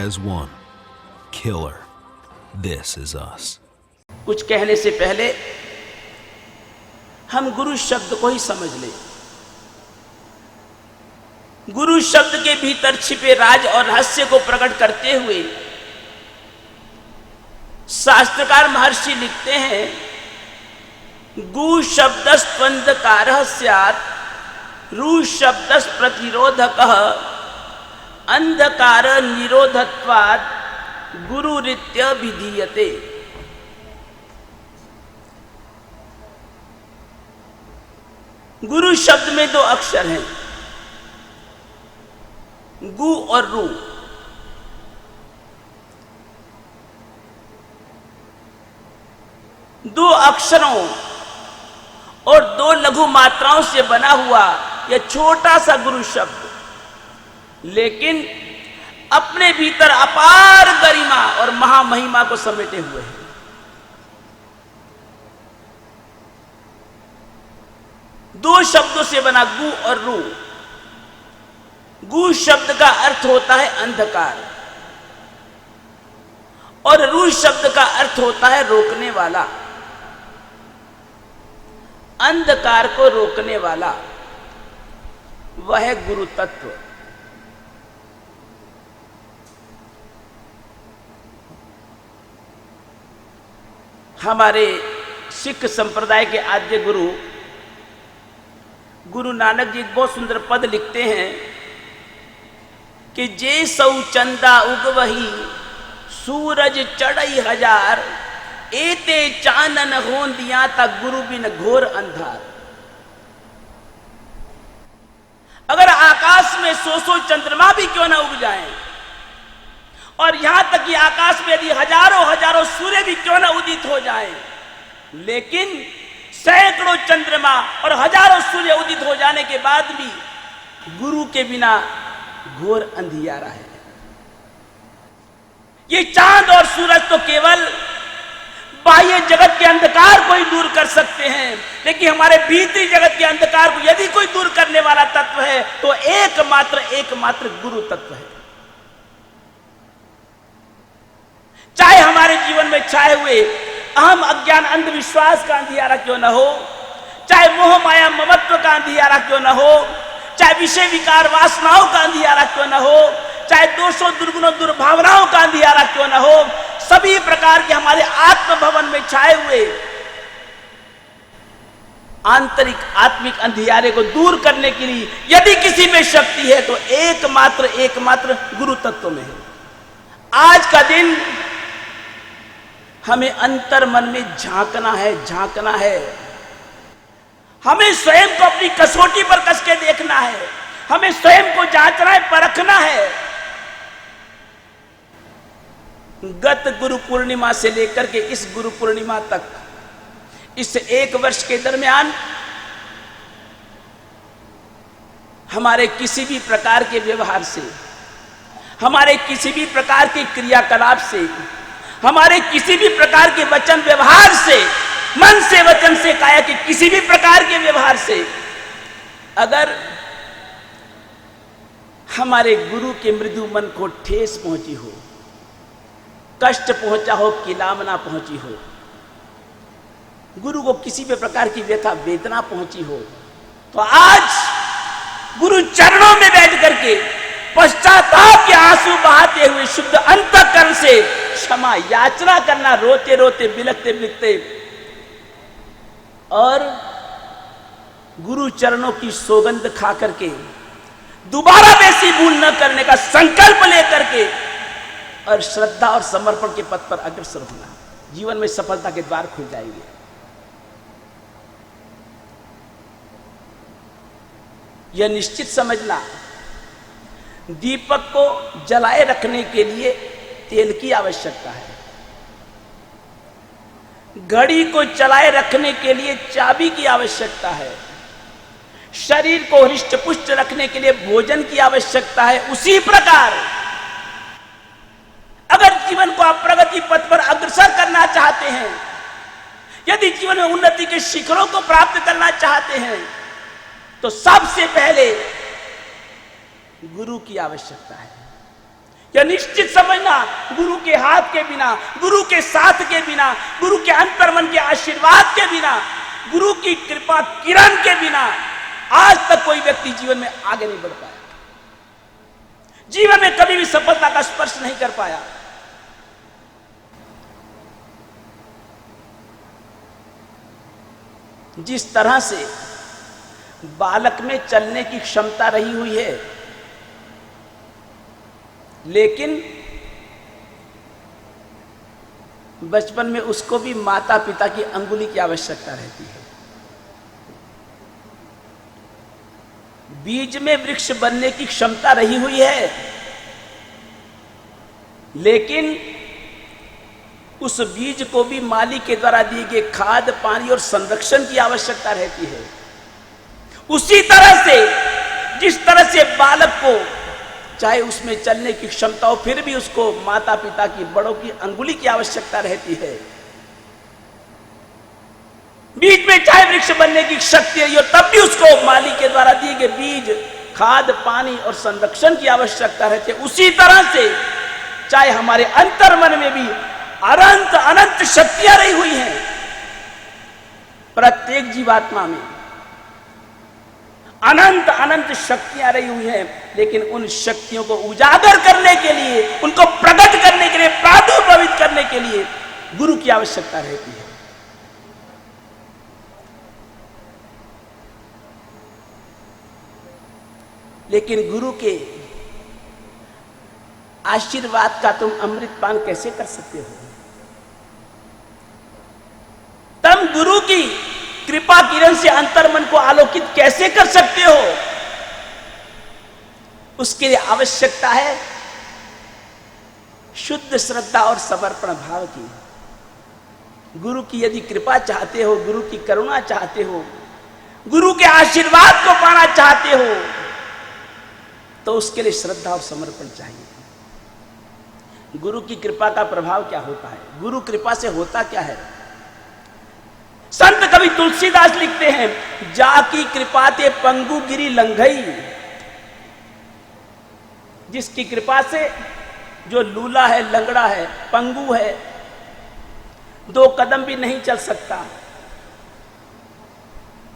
as one. Killer. This is us. कुछ कहने से पहले हम गुरु शब्द को ही समझ लें। गुरु शब्द के भीतर छिपे राज और रहस्य को प्रकट करते हुए शास्त्रकार महर्षि लिखते हैं, गु शब्दस्त्वंधकारः स्यात् रु शब्दस् प्रतिरोधकः अंधकार निरोधत्वात् गुरुरित्य विधीयते। गुरु शब्द में दो अक्षर हैं, गु और रु। दो अक्षरों और दो लघु मात्राओं से बना हुआ यह छोटा सा गुरु शब्द, लेकिन अपने भीतर अपार गरिमा और महामहिमा को समेटे हुए है। दो शब्दों से बना गु और रु। गु शब्द का अर्थ होता है अंधकार और रु शब्द का अर्थ होता है रोकने वाला, अंधकार को रोकने वाला, वह है गुरु तत्व। हमारे सिख संप्रदाय के आद्य गुरु गुरु नानक जी एक बहुत सुंदर पद लिखते हैं कि जे सौ चंदा उगवही सूरज चढ़ई हजार, एते चानन हों दिया तक गुरु बिन घोर अंधार। अगर आकाश में सौ चंद्रमा भी क्यों ना उग जाएं, और यहां तक कि आकाश में यदि हजारों हजारों सूर्य भी क्यों ना उदित हो जाएं, लेकिन सैकड़ों चंद्रमा और हजारों सूर्य उदित हो जाने के बाद भी गुरु के बिना घोर अंधियारा है। ये चांद और सूरज तो केवल बाह्य जगत के अंधकार को ही दूर कर सकते हैं, लेकिन हमारे भीतरी जगत के अंधकार को यदि कोई दूर करने वाला तत्व है तो एकमात्र गुरु तत्व है। चाहे हमारे जीवन में छाए हुए अहम अज्ञान अंधविश्वास का अंधियारा क्यों न हो, चाहे मोह माया ममत्व का अंधियारा क्यों न हो, चाहे विषय विकार वासनाओं का अंधियारा क्यों न हो, चाहे दोषों दुर्गुणों दुर्भावनाओं का अंधियारा क्यों न हो, सभी प्रकार के हमारे आत्म भवन में छाए हुए आंतरिक आत्मिक अंधियारे को दूर करने के लिए यदि किसी में शक्ति है तो एकमात्र गुरु तत्व में है। आज का दिन हमें अंतर मन में झांकना है। हमें स्वयं को अपनी कसौटी पर कस के देखना है, हमें स्वयं को जांचना है, परखना है। गत गुरु पूर्णिमा से लेकर के इस गुरु पूर्णिमा तक, इस एक वर्ष के दरमियान हमारे किसी भी प्रकार के व्यवहार से, हमारे किसी भी प्रकार के क्रियाकलाप से, हमारे किसी भी प्रकार के वचन व्यवहार से, मन से वचन से काया के किसी भी प्रकार के व्यवहार से अगर हमारे गुरु के मृदु मन को ठेस पहुंची हो, कष्ट पहुंचा हो, किलामना पहुंची हो, गुरु को किसी भी प्रकार की व्यथा वेदना पहुंची हो, तो आज गुरु चरणों में बैठ करके पश्चाताप के आंसू बहाते हुए शुद्ध अंतःकरण से क्षमा याचना करना, रोते रोते बिलखते बिलखते, और गुरु चरणों की सौगंध खा करके दोबारा वैसी भूल न करने का संकल्प लेकर के और श्रद्धा और समर्पण के पथ पर अग्रसर होना, जीवन में सफलता के द्वार खुल जाएंगे। यह निश्चित समझना, दीपक को जलाए रखने के लिए तेल की आवश्यकता है, घड़ी को चलाए रखने के लिए चाबी की आवश्यकता है, शरीर को हृष्ट पुष्ट रखने के लिए भोजन की आवश्यकता है। उसी प्रकार अगर जीवन को आप प्रगति पथ पर अग्रसर करना चाहते हैं, यदि जीवन में उन्नति के शिखरों को प्राप्त करना चाहते हैं, तो सबसे पहले गुरु की आवश्यकता है, यह निश्चित समझना, गुरु के हाथ के बिना, गुरु के साथ के बिना, गुरु के अंतर्मन के आशीर्वाद के बिना, गुरु की कृपा किरण के बिना आज तक कोई व्यक्ति जीवन में आगे नहीं बढ़ पाया, जीवन में कभी भी सफलता का स्पर्श नहीं कर पाया। जिस तरह से बालक में चलने की क्षमता रही हुई है, लेकिन बचपन में उसको भी माता पिता की अंगुली की आवश्यकता रहती है। बीज में वृक्ष बनने की क्षमता रही हुई है, लेकिन उस बीज को भी माली के द्वारा दिए गए खाद, पानी और संरक्षण की आवश्यकता रहती है। उसी तरह से जिस तरह से बालक को चाहे उसमें चलने की क्षमता हो, फिर भी उसको माता पिता की, बड़ों की अंगुली की आवश्यकता रहती है। बीज में चाहे वृक्ष बनने की शक्ति रही हो, तब भी उसको माली के द्वारा दिए गए बीज, खाद, पानी और संरक्षण की आवश्यकता रहती है। उसी तरह से चाहे हमारे अंतर्मन में भी अनंत अनंत शक्तियां रही हुई हैं, प्रत्येक जीवात्मा में अनंत अनंत शक्तियां रही हुई हैं, लेकिन उन शक्तियों को उजागर करने के लिए, उनको प्रकट करने के लिए, प्रादुर्भवित करने के लिए गुरु की आवश्यकता रहती है। लेकिन गुरु के आशीर्वाद का तुम अमृतपान कैसे कर सकते हो? तुम गुरु की कृपा किरण से अंतर्मन को आलोकित कैसे कर सकते हो? उसके लिए आवश्यकता है शुद्ध श्रद्धा और समर्पण भाव की। गुरु की यदि कृपा चाहते हो, गुरु की करुणा चाहते हो, गुरु के आशीर्वाद को पाना चाहते हो, तो उसके लिए श्रद्धा और समर्पण चाहिए। गुरु की कृपा का प्रभाव क्या होता है? गुरु कृपा से होता क्या है? संत कवि तुलसीदास लिखते हैं, जाकी कृपा ते पंगु गिरी लंघई। जिसकी कृपा से जो लूला है, लंगड़ा है, पंगु है, 2 कदम भी नहीं चल सकता,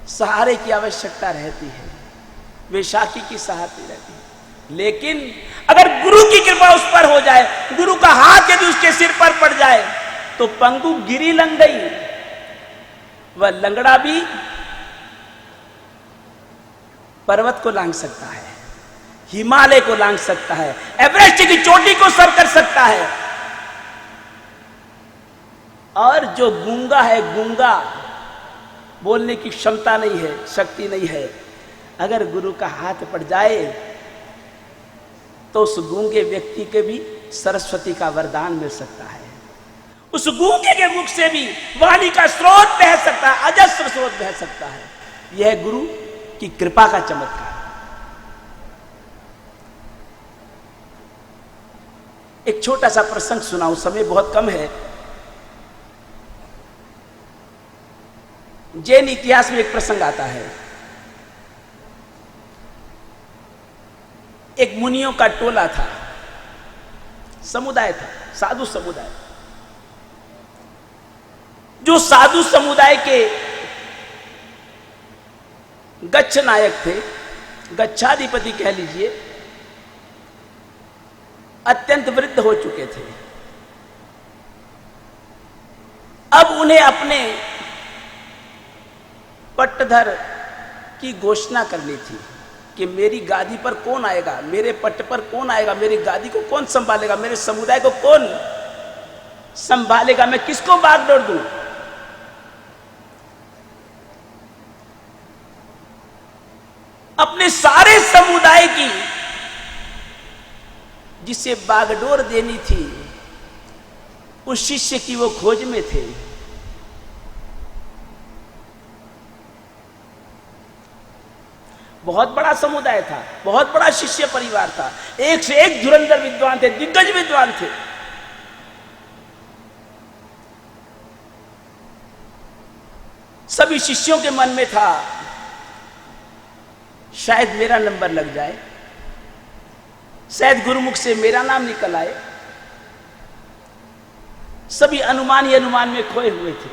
सहारे की आवश्यकता रहती है, वैशाखी की सहायता रहती है। लेकिन अगर गुरु की कृपा उस पर हो जाए, गुरु का हाथ यदि उसके सिर पर पड़ जाए, तो पंगु गिरी लंघ गई, वह लंगड़ा भी पर्वत को लांघ सकता है, हिमालय को लांघ सकता है, एवरेस्ट की चोटी को सर कर सकता है। और जो गूंगा है, गूंगा, बोलने की क्षमता नहीं है, शक्ति नहीं है, अगर गुरु का हाथ पड़ जाए तो उस गूंगे व्यक्ति के भी सरस्वती का वरदान मिल सकता है। उस गूंगे के मुख से भी वाणी का स्रोत बह सकता है, अजस्र स्रोत बह सकता है। यह गुरु की कृपा का चमत्कार। एक छोटा सा प्रसंग सुनाऊं, समय बहुत कम है। जैन इतिहास में एक प्रसंग आता है। एक मुनियों का टोला था, समुदाय था, साधु समुदाय। जो साधु समुदाय के गच्छ नायक थे, गच्छाधिपति कह लीजिए, अत्यंत वृद्ध हो चुके थे। अब उन्हें अपने पट्टधर की घोषणा करनी थी कि मेरी गादी पर कौन आएगा, मेरे पट्ट पर कौन आएगा, मेरी गादी को कौन संभालेगा, मेरे समुदाय को कौन संभालेगा, मैं किसको बागडोर दूं। अपने सारे समुदाय की जिसे बागडोर देनी थी, उस शिष्य की वो खोज में थे। बहुत बड़ा समुदाय था, बहुत बड़ा शिष्य परिवार था, एक से एक धुरंधर विद्वान थे, दिग्गज विद्वान थे। सभी शिष्यों के मन में था शायद मेरा नंबर लग जाए, शायद गुरुमुख से मेरा नाम निकल आए। सभी अनुमान ही अनुमान में खोए हुए थे।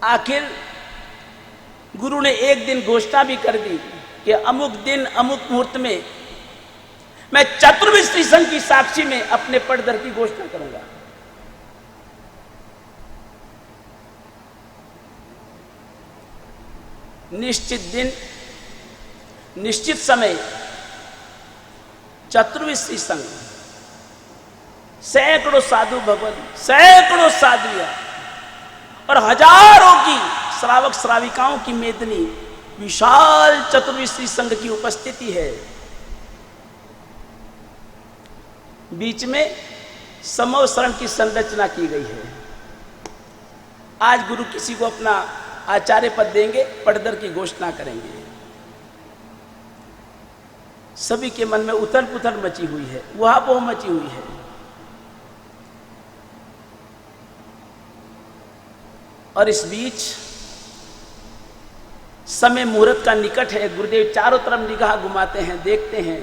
आखिर गुरु ने एक दिन घोषणा भी कर दी कि अमुक दिन अमुक मुहूर्त में मैं चतुर्विश्री संघ की साक्षी में अपने पटदर की घोषणा करूंगा। निश्चित दिन निश्चित समय चतुर्विश्री संघ, सैकड़ों साधु भगवान, सैकड़ों साधुया और हजारों की श्रावक श्राविकाओं की मेदनी विशाल चतुर्विश्री संघ की उपस्थिति है। बीच में समूह शरण की संरचना की गई है। आज गुरु किसी को अपना आचार्य पद देंगे, पटदर की घोषणा करेंगे। सभी के मन में उथल पुथल मची हुई है, उहापोह मची हुई है। और इस बीच समय मुहूर्त का निकट है। गुरुदेव चारों तरफ निगाह घुमाते हैं, देखते हैं,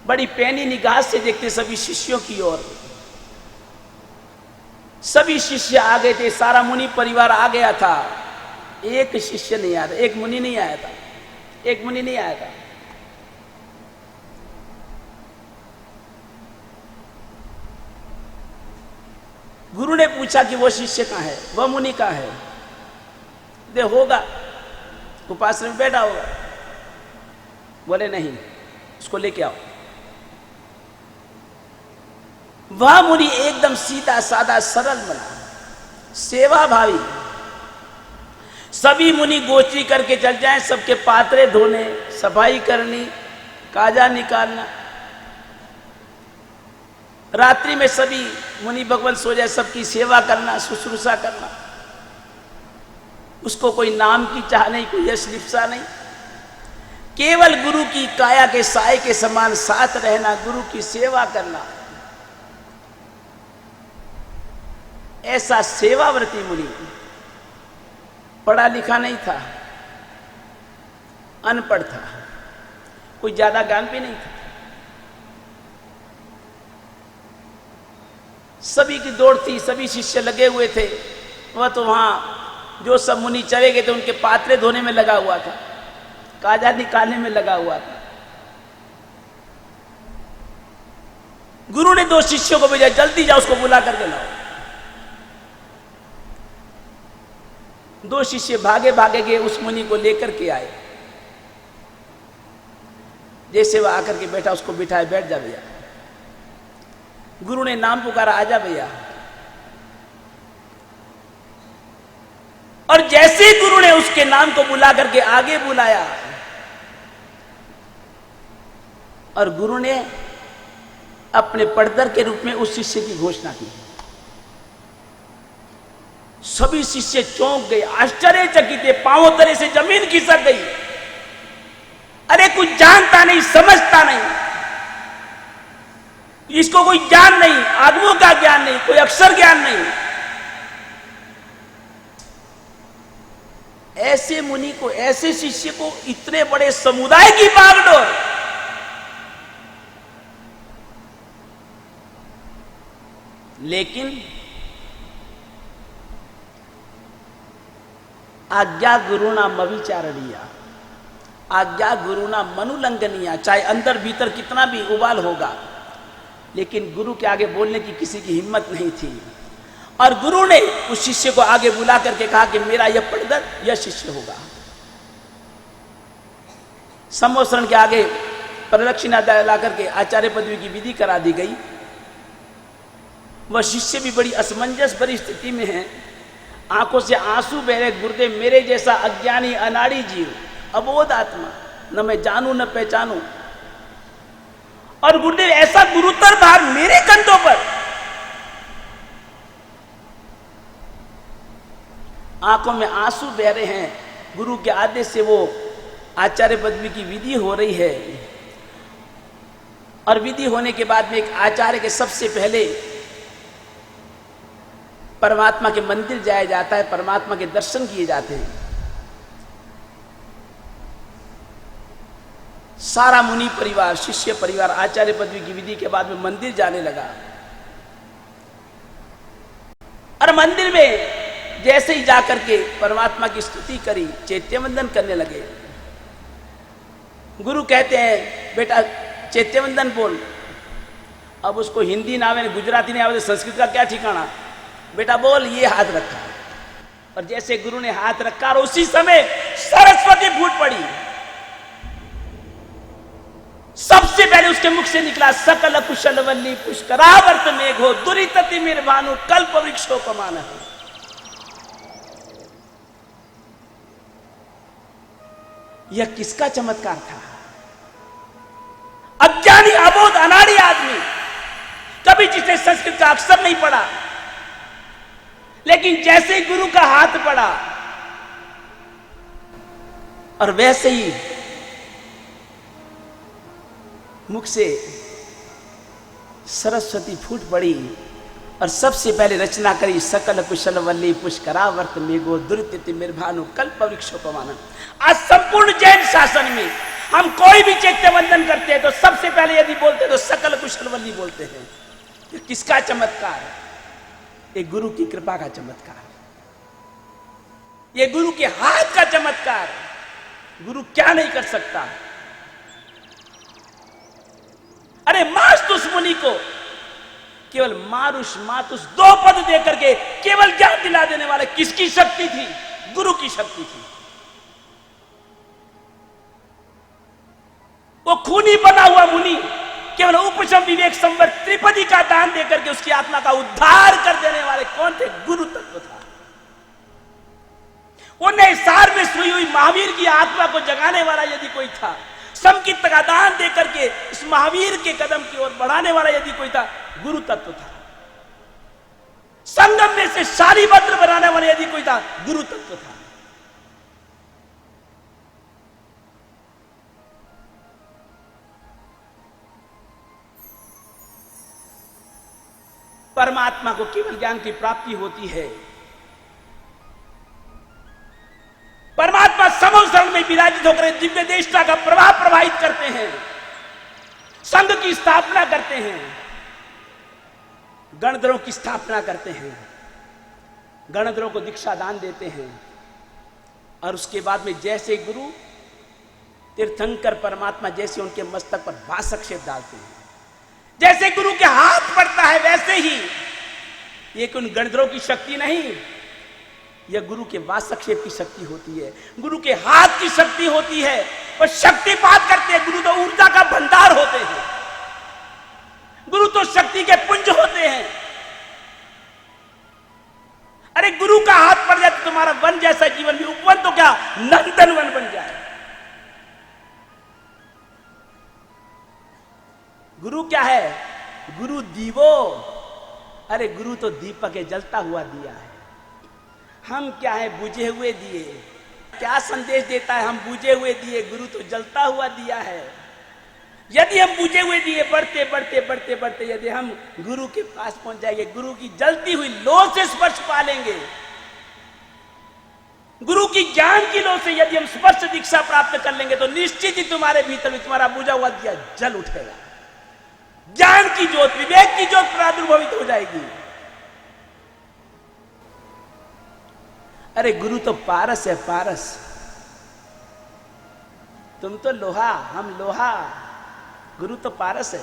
बड़ी पैनी निगाह से देखते सभी शिष्यों की ओर। सभी शिष्य आ गए थे, सारा मुनि परिवार आ गया था। एक शिष्य नहीं आया था, एक मुनि नहीं आया था, एक मुनि नहीं आया था। गुरु ने पूछा कि वो शिष्य कहाँ है, वह मुनि कहाँ है? दे होगा, उपासना में बैठा होगा। बोले नहीं, उसको लेके आओ। वह मुनि एकदम सीधा साधा सरल बना, सेवा भावी। सभी मुनि गोष्ठी करके चल जाएं, सबके पात्रे धोने, सफाई करनी, काजा निकालना। रात्रि में सभी मुनि भगवान सो जाए, सबकी सेवा करना, शुश्रूषा करना। उसको कोई नाम की चाह नहीं, कोई यश लिप्सा नहीं, केवल गुरु की काया के साए के समान साथ रहना, गुरु की सेवा करना। ऐसा सेवाव्रती मुनि, पढ़ा लिखा नहीं था, अनपढ़ था, कोई ज्यादा ज्ञान भी नहीं था। सभी की दौड़ थी, सभी शिष्य लगे हुए थे। वह तो वहां जो सब मुनि चले गए थे उनके पात्रे धोने में लगा हुआ था, काजा निकालने में लगा हुआ था। गुरु ने 2 शिष्यों को भेजा, जल्दी जाओ उसको बुला करके लाओ। 2 शिष्य भागे भागे गए, उस मुनि को लेकर के आए। जैसे वह आकर के बैठा, उसको बिठाए, बैठ जा भैया। गुरु ने नाम पुकारा, आजा भैया। और जैसे ही गुरु ने उसके नाम को बुला करके आगे बुलाया, और गुरु ने अपने पटदर के रूप में उस शिष्य की घोषणा की। सभी शिष्य चौंक गए, आश्चर्यचकित थे, पांवों तले से जमीन खिसक गई। अरे कुछ जानता नहीं, समझता नहीं, इसको कोई ज्ञान नहीं, आगमों का ज्ञान नहीं, कोई अक्षर ज्ञान नहीं। ऐसे मुनि को, ऐसे शिष्य को इतने बड़े समुदाय की बागडोर। लेकिन आज्ञा गुरुना मविचारणीया, आज्ञा गुरुना मनुलंघनीया। चाहे अंदर भीतर कितना भी उबाल होगा, लेकिन गुरु के आगे बोलने की किसी की हिम्मत नहीं थी। और गुरु ने उस शिष्य को आगे बुला करके कहा कि मेरा यह पटदर, यह शिष्य होगा। सम्मोषण के आगे प्रदक्षिणा ला करके आचार्य पदवी की विधि करा दी गई। वह शिष्य भी बड़ी असमंजस भरी स्थिति में है, आंखों से आंसू बह रहे। गुरुदेव, मेरे जैसा अज्ञानी अनाड़ी जीव, अबोध आत्मा, न मैं जानू न पहचानू, और गुरुदेव ऐसा गुरुतर भार मेरे कंधों पर। आंखों में आंसू बह रहे हैं। गुरु के आदेश से वो आचार्य पदवी की विधि हो रही है, और विधि होने के बाद में एक आचार्य के सबसे पहले परमात्मा के मंदिर जाया जाता है, परमात्मा के दर्शन किए जाते हैं। सारा मुनि परिवार, शिष्य परिवार आचार्य पदवी की विधि के बाद में मंदिर जाने लगा। और मंदिर में जैसे ही जाकर के परमात्मा की स्तुति करी, चैत्य वंदन करने लगे। गुरु कहते हैं बेटा चैत्य वंदन बोल। अब उसको हिंदी ना आवे, गुजराती नहीं आवे, संस्कृत का क्या ठिकाना। बेटा बोल, ये हाथ रखा। और जैसे गुरु ने हाथ रखा और उसी समय सरस्वती फूट पड़ी। सबसे पहले उसके मुख से निकला सकल कुशल वल्ली पुष्करावर्त मेघो दुरितति निर्भानु कल्प वृक्षो कमान। यह किसका चमत्कार था? अज्ञानी अबोध अनाड़ी आदमी, कभी जिसने संस्कृत का अक्षर नहीं पढ़ा, लेकिन जैसे ही गुरु का हाथ पड़ा और वैसे ही मुख से सरस्वती फूट पड़ी और सबसे पहले रचना करी सकल कुशल वल्ली पुष्करावर्त मेघो दुरितति निर्भानु कल्प वृक्षोपमानम। आज संपूर्ण जैन शासन में हम कोई भी चैत्य वंदन करते हैं तो सबसे पहले यदि बोलते हैं तो सकल कुशल वल्ली बोलते हैं। ये किसका चमत्कार? एक गुरु की कृपा का चमत्कार, ये गुरु के हाथ का चमत्कार। गुरु क्या नहीं कर सकता। अरे मास्तुस मुनि को केवल मारुष मातुस दो पद देकर के केवल ज्ञान दिला देने वाले किसकी शक्ति थी? गुरु की शक्ति थी। वो खूनी बना हुआ मुनि केवल उपशम विवेक संवर त्रिपदी का दान देकर के उसकी आत्मा का उद्धार कर देने वाले कौन थे? गुरु तत्व था। वो सार में सोई हुई महावीर की आत्मा को जगाने वाला यदि कोई था, समकित का दान देकर के इस महावीर के कदम की ओर बढ़ाने वाला यदि कोई था, गुरु तत्व था। संगम में से शालीभद्र बनाने वाला यदि कोई था, गुरु तत्व था। परमात्मा को केवल ज्ञान की प्राप्ति होती है। परमात्मा समोसरण में विराजित होकर दिव्य देशता का प्रभाव प्रवाहित करते हैं, संघ की स्थापना करते हैं, गणधरों की स्थापना करते हैं, गणधरों को दीक्षा दान देते हैं। और उसके बाद में जैसे गुरु तीर्थंकर परमात्मा जैसे उनके मस्तक पर वासक्षेप डालते हैं, जैसे गुरु के हाथ पड़ता है वैसे ही, ये उन गणधरों की शक्ति नहीं, यह गुरु के वासक्षेप की शक्ति होती है, गुरु के हाथ की शक्ति होती है। और शक्तिपात करते हैं। गुरु तो ऊर्जा का भंडार होते हैं, गुरु तो शक्ति के पुंज होते हैं। अरे गुरु का हाथ पड़ जाए तो तुम्हारा वन जैसा जीवन भी, उपवन तो क्या नंदन वन बन जाए। गुरु क्या है? गुरु दीवो। अरे गुरु तो दीपक है, जलता हुआ दिया है। हम क्या है? बुझे हुए दिए। क्या संदेश देता है? हम बुझे हुए दिए, गुरु तो जलता हुआ दिया है। यदि हम बुझे हुए दिए बढ़ते बढ़ते बढ़ते बढ़ते यदि हम गुरु के पास पहुंच जाएंगे, गुरु की जलती हुई लौ से स्पर्श पा लेंगे, गुरु की ज्ञान की लौ से यदि हम स्पर्श दीक्षा प्राप्त कर लेंगे तो निश्चित ही तुम्हारे भीतर भी तुम्हारा बुझा हुआ दिया जल उठेगा। ज्ञान की ज्योत, विवेक की ज्योत प्रादुर्भवित हो जाएगी। अरे गुरु तो पारस है, पारस। तुम तो लोहा, हम लोहा, गुरु तो पारस है।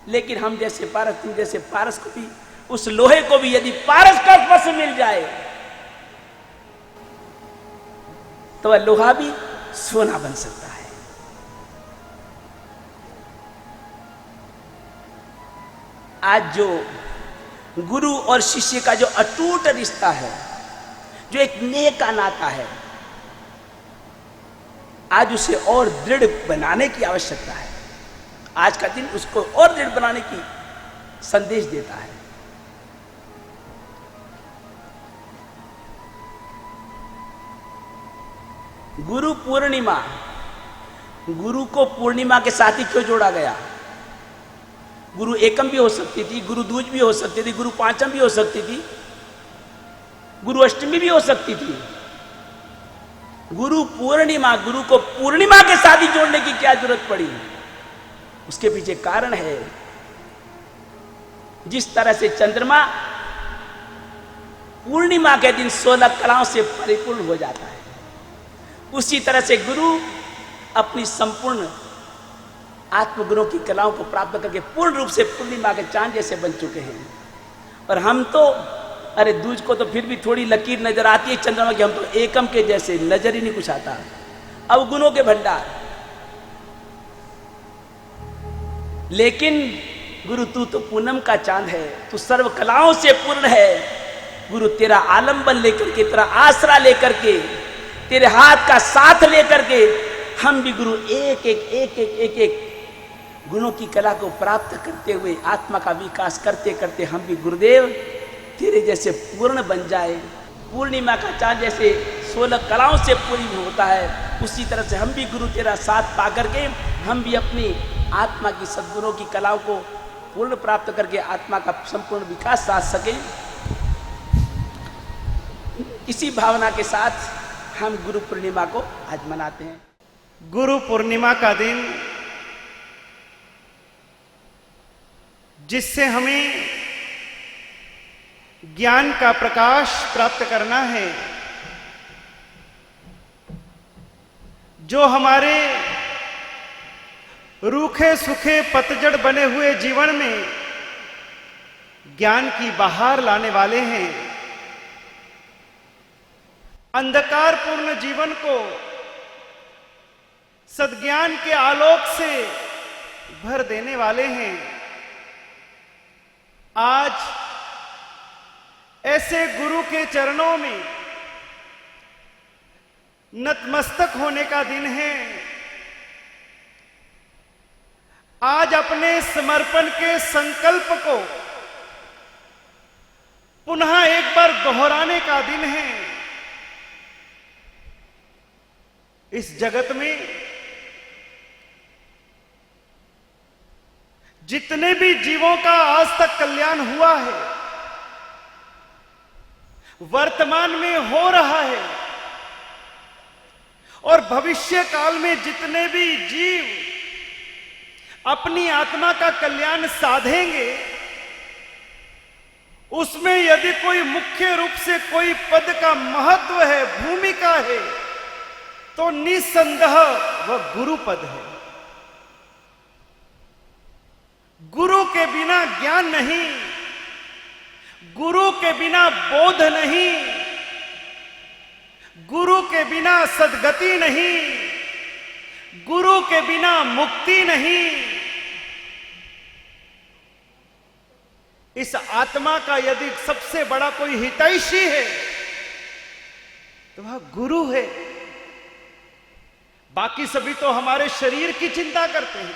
लेकिन हम जैसे पारस, तुम जैसे पारस को भी, उस लोहे को भी यदि पारस का स्पर्श मिल जाए तो वह लोहा भी सोना बन सकता है। आज जो गुरु और शिष्य का जो अटूट रिश्ता है, जो एक नेह का नाता है, आज उसे और दृढ़ बनाने की आवश्यकता है। आज का दिन उसको और दृढ़ बनाने की संदेश देता है। गुरु पूर्णिमा, गुरु को पूर्णिमा के साथ ही क्यों जोड़ा गया? गुरु एकम भी हो सकती थी, गुरु दूज भी हो सकती थी, गुरु पांचम भी हो सकती थी, गुरु अष्टमी भी हो सकती थी। गुरु पूर्णिमा, गुरु को पूर्णिमा के साथ ही जोड़ने की क्या जरूरत पड़ी? उसके पीछे कारण है, जिस तरह से चंद्रमा पूर्णिमा के दिन 16 कलाओं से परिपूर्ण हो जाता है, उसी तरह से गुरु अपनी संपूर्ण आत्मगुणों की कलाओं को प्राप्त करके पूर्ण रूप से पूर्णिमा के चांद जैसे बन चुके हैं। और हम तो, अरे दूज को तो फिर भी थोड़ी लकीर नजर आती है चंद्रमा की, हम तो एकम के जैसे, नजर ही नहीं कुछ आता। अवगुणों के भंडार। लेकिन गुरु तू तो पूनम का चांद है, तू सर्व कलाओं से पूर्ण है। गुरु तेरा आलंबन लेकर के, तेरा आसरा लेकर के, तेरे हाथ का साथ लेकर के हम भी गुरु एक एक गुणों की कला को प्राप्त करते हुए आत्मा का विकास करते करते हम भी गुरुदेव तेरे जैसे पूर्ण बन जाए। पूर्णिमा का चांद जैसे 16 कलाओं से पूरी होता है, उसी तरह से हम भी गुरु तेरा साथ पा करके हम भी अपनी आत्मा की सद्गुणों की कलाओं को पूर्ण प्राप्त करके आत्मा का संपूर्ण विकास साध सके। इसी भावना के साथ हम गुरु पूर्णिमा को आज मनाते हैं। गुरु पूर्णिमा का दिन, जिससे हमें ज्ञान का प्रकाश प्राप्त करना है, जो हमारे रूखे सूखे पतझड़ बने हुए जीवन में ज्ञान की बहार लाने वाले हैं, अंधकारपूर्ण जीवन को सद्ज्ञान के आलोक से भर देने वाले हैं। आज ऐसे गुरु के चरणों में नतमस्तक होने का दिन है। आज अपने समर्पण के संकल्प को पुनः एक बार दोहराने का दिन है। इस जगत में जितने भी जीवों का आज तक कल्याण हुआ है, वर्तमान में हो रहा है, और भविष्य काल में जितने भी जीव अपनी आत्मा का कल्याण साधेंगे, उसमें यदि कोई मुख्य रूप से कोई पद का महत्व है, भूमिका है, तो निसंदेह वह गुरु पद है। गुरु के बिना ज्ञान नहीं, गुरु के बिना बोध नहीं, गुरु के बिना सद्गति नहीं, गुरु के बिना मुक्ति नहीं। इस आत्मा का यदि सबसे बड़ा कोई हितैषी है तो वह गुरु है। बाकी सभी तो हमारे शरीर की चिंता करते हैं,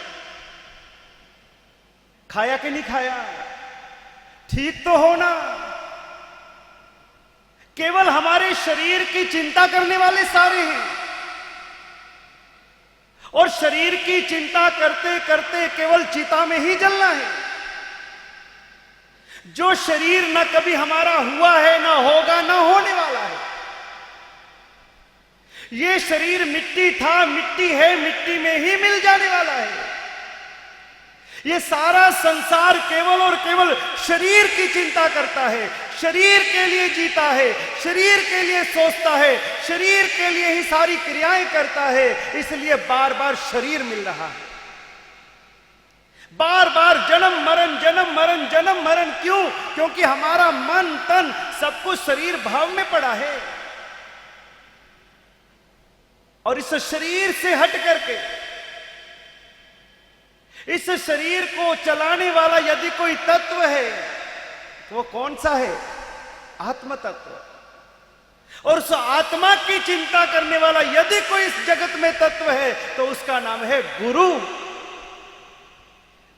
खाया कि नहीं खाया, ठीक तो होना। केवल हमारे शरीर की चिंता करने वाले सारे हैं, और शरीर की चिंता करते करते केवल चिता में ही जलना है। जो शरीर न कभी हमारा हुआ है, न होगा, न होने वाला है। ये शरीर मिट्टी था, मिट्टी है, मिट्टी में ही मिल जाने वाला है। ये सारा संसार केवल और केवल शरीर की चिंता करता है, शरीर के लिए जीता है, शरीर के लिए सोचता है, शरीर के लिए ही सारी क्रियाएं करता है। इसलिए बार बार शरीर मिल रहा है, बार बार जन्म मरण, जन्म मरण, जन्म मरण। क्यों? क्योंकि हमारा मन तन सब कुछ शरीर भाव में पड़ा है। और इस शरीर से हट करके, इस शरीर को चलाने वाला यदि कोई तत्व है तो वो कौन सा है? आत्म तत्व। और उस आत्मा की चिंता करने वाला यदि कोई इस जगत में तत्व है तो उसका नाम है गुरु।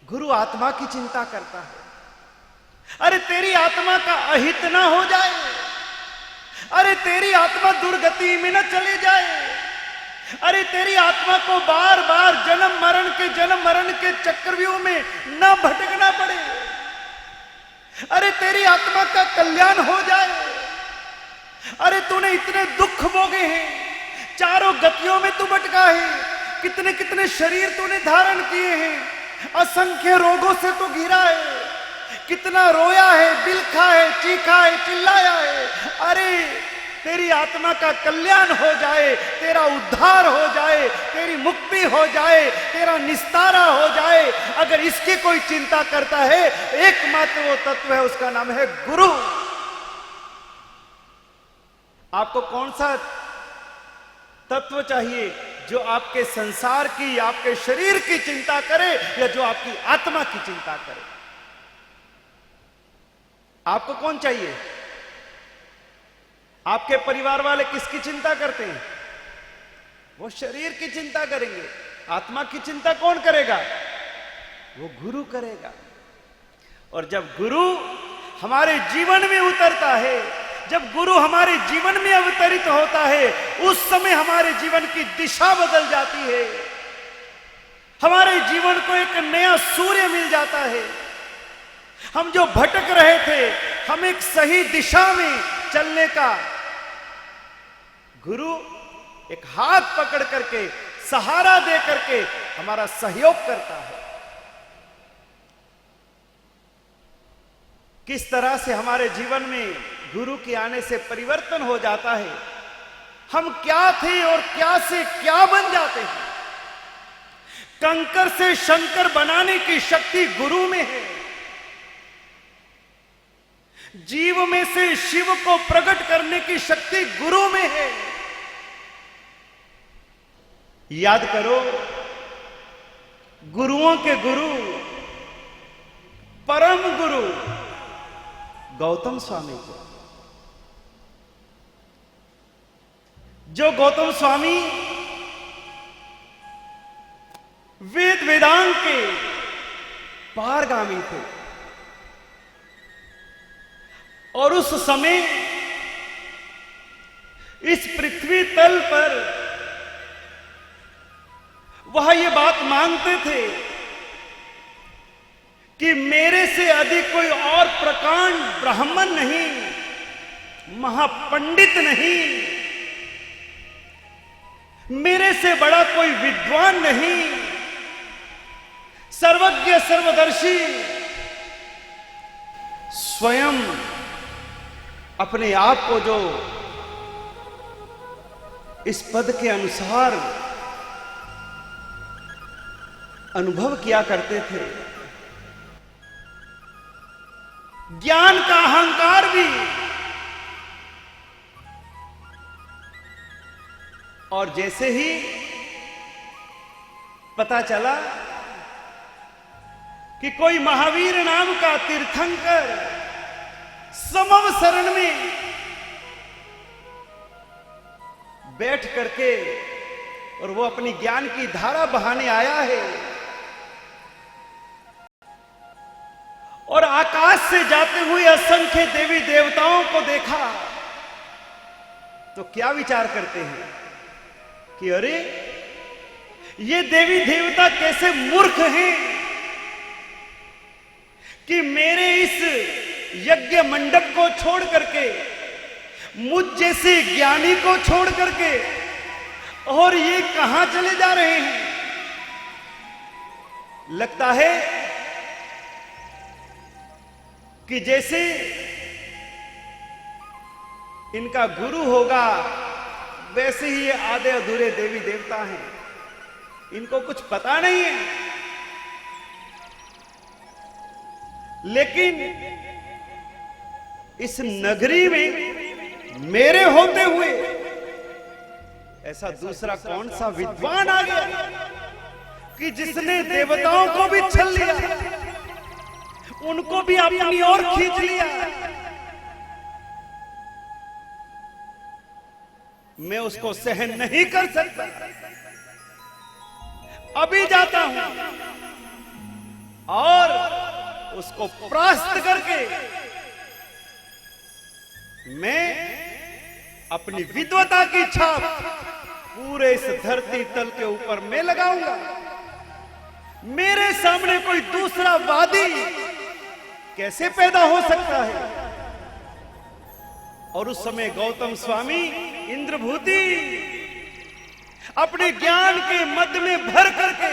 गुरु आत्मा की चिंता करता है। अरे तेरी आत्मा का अहित ना हो जाए, अरे तेरी आत्मा दुर्गति में न चले जाए, अरे तेरी आत्मा को बार बार जन्म मरण के चक्रव्यूह में न भटकना पड़े, अरे तेरी आत्मा का कल्याण हो जाए। अरे तूने इतने दुख भोगे हैं, चारों गतियों में तू भटका है, कितने कितने शरीर तूने धारण किए हैं, असंख्य रोगों से तू घिरा है, कितना रोया है, बिलखा है, चीखा है, चिल्लाया है। अरे तेरी आत्मा का कल्याण हो जाए, तेरा उद्धार हो जाए, तेरी मुक्ति हो जाए, तेरा निस्तारा हो जाए, अगर इसकी कोई चिंता करता है, एकमात्र वो तत्व है, उसका नाम है गुरु। आपको कौन सा तत्व चाहिए? जो आपके संसार की, आपके शरीर की चिंता करे, या जो आपकी आत्मा की चिंता करे? आपको कौन चाहिए? आपके परिवार वाले किसकी चिंता करते हैं? वो शरीर की चिंता करेंगे। आत्मा की चिंता कौन करेगा? वो गुरु करेगा। और जब गुरु हमारे जीवन में उतरता है, जब गुरु हमारे जीवन में अवतरित होता है, उस समय हमारे जीवन की दिशा बदल जाती है, हमारे जीवन को एक नया सूर्य मिल जाता है। हम जो भटक रहे थे, हम एक सही दिशा में चलने का गुरु एक हाथ पकड़ करके, सहारा दे करके हमारा सहयोग करता है। किस तरह से हमारे जीवन में गुरु के आने से परिवर्तन हो जाता है। हम क्या थे और क्या से क्या बन जाते हैं। कंकर से शंकर बनाने की शक्ति गुरु में है। जीव में से शिव को प्रकट करने की शक्ति गुरु में है। याद करो, गुरुओं के गुरु, परम गुरु गौतम स्वामी को। जो गौतम स्वामी वेद वेदांत के पारगामी थे, और उस समय इस पृथ्वी तल पर वह ये बात मानते थे कि मेरे से अधिक कोई और प्रकांड ब्राह्मण नहीं, महापंडित नहीं, मेरे से बड़ा कोई विद्वान नहीं, सर्वज्ञ सर्वदर्शी स्वयं अपने आप को जो इस पद के अनुसार अनुभव किया करते थे। ज्ञान का अहंकार भी, और जैसे ही पता चला कि कोई महावीर नाम का तीर्थंकर समव शरण में बैठ करके और वो अपनी ज्ञान की धारा बहाने आया है, और आकाश से जाते हुए असंख्य देवी देवताओं को देखा, तो क्या विचार करते हैं कि अरे ये देवी देवता कैसे मूर्ख हैं कि मेरे इस यज्ञ मंडप को छोड़ करके, मुझ जैसे ज्ञानी को छोड़ करके, और ये कहां चले जा रहे हैं। लगता है कि जैसे इनका गुरु होगा, वैसे ही ये आधे अधूरे देवी देवता हैं, इनको कुछ पता नहीं है। लेकिन इस नगरी में मेरे होते हुए ऐसा दूसरा कौन सा विद्वान आ गया कि जिसने देवताओं को भी छल लिया, उनको भी अपनी ओर खींच लिया। मैं उसको सहन नहीं कर सकता। अभी जाता हूं और उसको परास्त करके मैं अपनी विद्वता की छाप पूरे इस धरती तल के ऊपर मैं लगाऊंगा। मेरे सामने कोई दूसरा वादी कैसे पैदा हो सकता है। और उस समय गौतम स्वामी इंद्रभूति अपने ज्ञान के मद में भर करके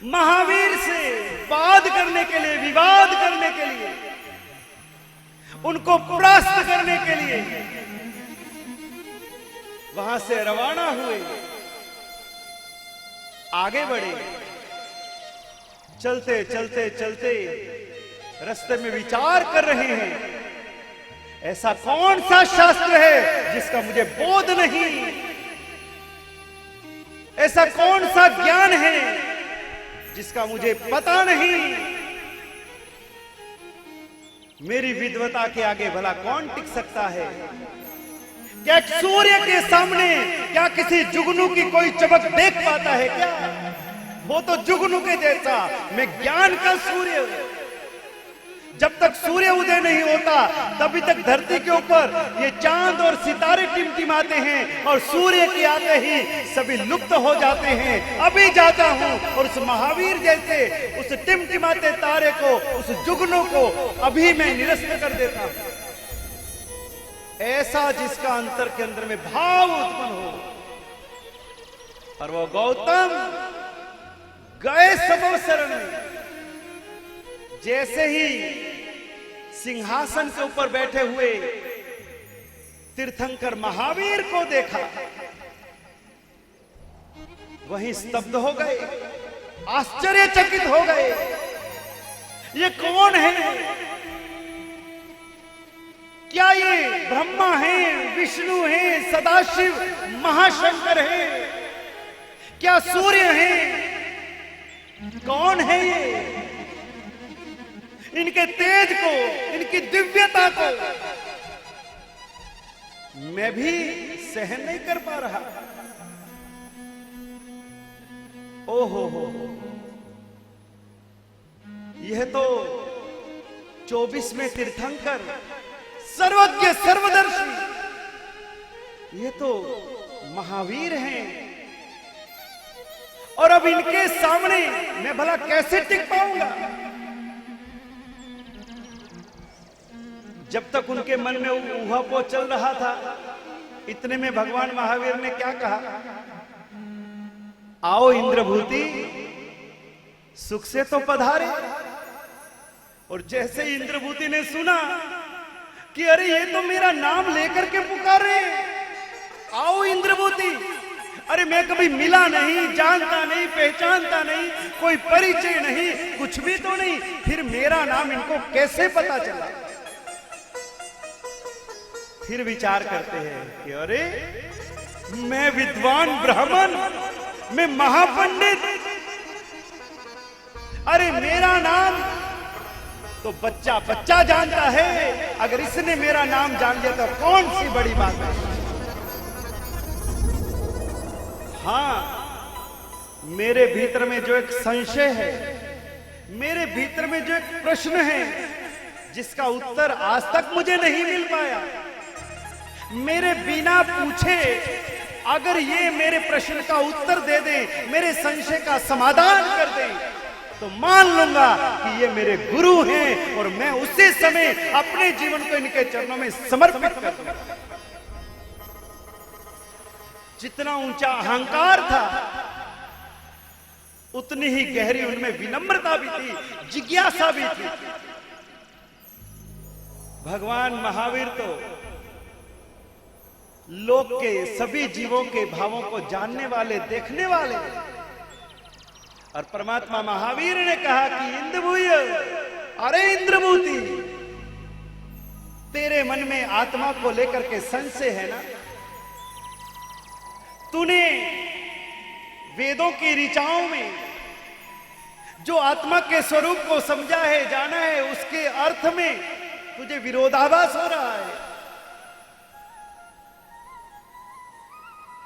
महावीर से वाद करने के लिए, विवाद करने के लिए, उनको परास्त करने के लिए वहां से रवाना हुए, आगे बढ़े। चलते चलते चलते रास्ते में विचार कर रहे हैं, ऐसा कौन सा शास्त्र है जिसका मुझे बोध नहीं, ऐसा कौन सा ज्ञान है जिसका मुझे पता नहीं, मेरी विद्वता के आगे भला कौन टिक सकता है? क्या सूर्य के सामने क्या किसी जुगनू की कोई चमक देख पाता है क्या? वो तो जुगनू के जैसा, मैं ज्ञान का सूर्य हूं। जब तक सूर्य उदय नहीं होता तभी तक धरती के ऊपर ये चांद और सितारे टिमटिमाते हैं और सूर्य के आते ही सभी लुप्त हो जाते हैं। अभी जाता हूं और उस महावीर जैसे उस टिमटिमाते तारे को, उस जुगनू को अभी मैं निरस्त कर देता हूं। ऐसा जिसका अंतर के अंदर में भाव उत्पन्न हो। और वो गौतम गए सबों शरण में। जैसे ही सिंहासन के ऊपर बैठे हुए तीर्थंकर महावीर को देखा, वहीं स्तब्ध हो गए, आश्चर्यचकित हो गए। ये कौन है? क्या ये ब्रह्मा है, विष्णु है, सदाशिव महाशंकर है? क्या सूर्य है? कौन है ये? इनके तेज को, इनकी दिव्यता को मैं भी सहन नहीं कर पा रहा। ओहो हो, यह तो 24वें तीर्थंकर, सर्वज्ञ सर्वदर्शी, ये तो महावीर हैं। और अब इनके सामने मैं भला कैसे टिक पाऊंगा? जब तक उनके मन में ऊहापोह चल रहा था, इतने में भगवान महावीर ने क्या कहा? आओ इंद्रभूति, सुख से तो पधारे। और जैसे ही इंद्रभूति ने सुना कि अरे ये तो मेरा नाम लेकर के पुकार रहे हैं, आओ इंद्रभूति, अरे मैं कभी मिला नहीं, जानता नहीं, पहचानता नहीं, कोई परिचय नहीं, कुछ भी तो नहीं, फिर मेरा नाम इनको कैसे पता चला? फिर विचार करते हैं कि अरे मैं विद्वान ब्राह्मण, मैं महापंडित, अरे मेरा नाम तो बच्चा बच्चा जानता है, अगर इसने मेरा नाम जान लिया तो कौन सी बड़ी बात है? हाँ, मेरे भीतर में जो एक संशय है, मेरे भीतर में जो एक प्रश्न है जिसका उत्तर आज तक मुझे नहीं मिल पाया, मेरे बिना पूछे अगर ये मेरे प्रश्न का उत्तर दे दें, मेरे संशय का समाधान कर दें, तो मान लूंगा कि ये मेरे गुरु हैं और मैं उसी समय अपने जीवन को इनके चरणों में समर्पित कर दूंगा। जितना ऊंचा अहंकार था, उतनी ही गहरी उनमें विनम्रता भी थी, जिज्ञासा भी थी। भगवान महावीर तो लोक के सभी जीवों के भावों को जानने वाले, देखने वाले, और परमात्मा महावीर ने कहा कि इंद्रभूय, अरे इंद्रभूति, तेरे मन में आत्मा को लेकर के संशय है ना? तूने वेदों की ऋचाओं में जो आत्मा के स्वरूप को समझा है, जाना है, उसके अर्थ में तुझे विरोधाभास हो रहा है।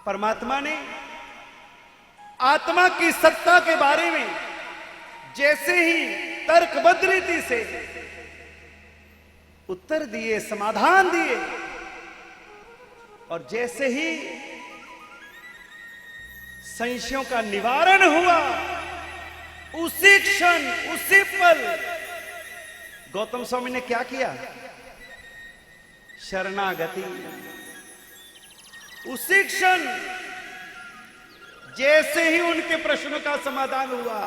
परमात्मा ने आत्मा की सत्ता के बारे में जैसे ही तर्कबद्ध रीति से उत्तर दिए, समाधान दिए, और जैसे ही संशयों का निवारण हुआ, उसी क्षण, उसी पल गौतम स्वामी ने क्या किया? शरणागति। उसी क्षण जैसे ही उनके प्रश्नों का समाधान हुआ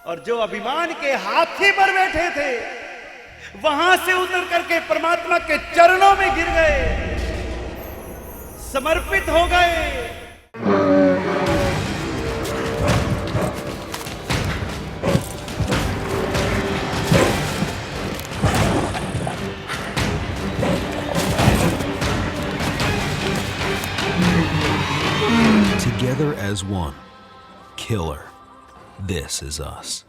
और जो अभिमान के हाथी पर बैठे थे वहां से उतर करके परमात्मा के चरणों में गिर गए, समर्पित हो गए। Together as one. Killer. This is us.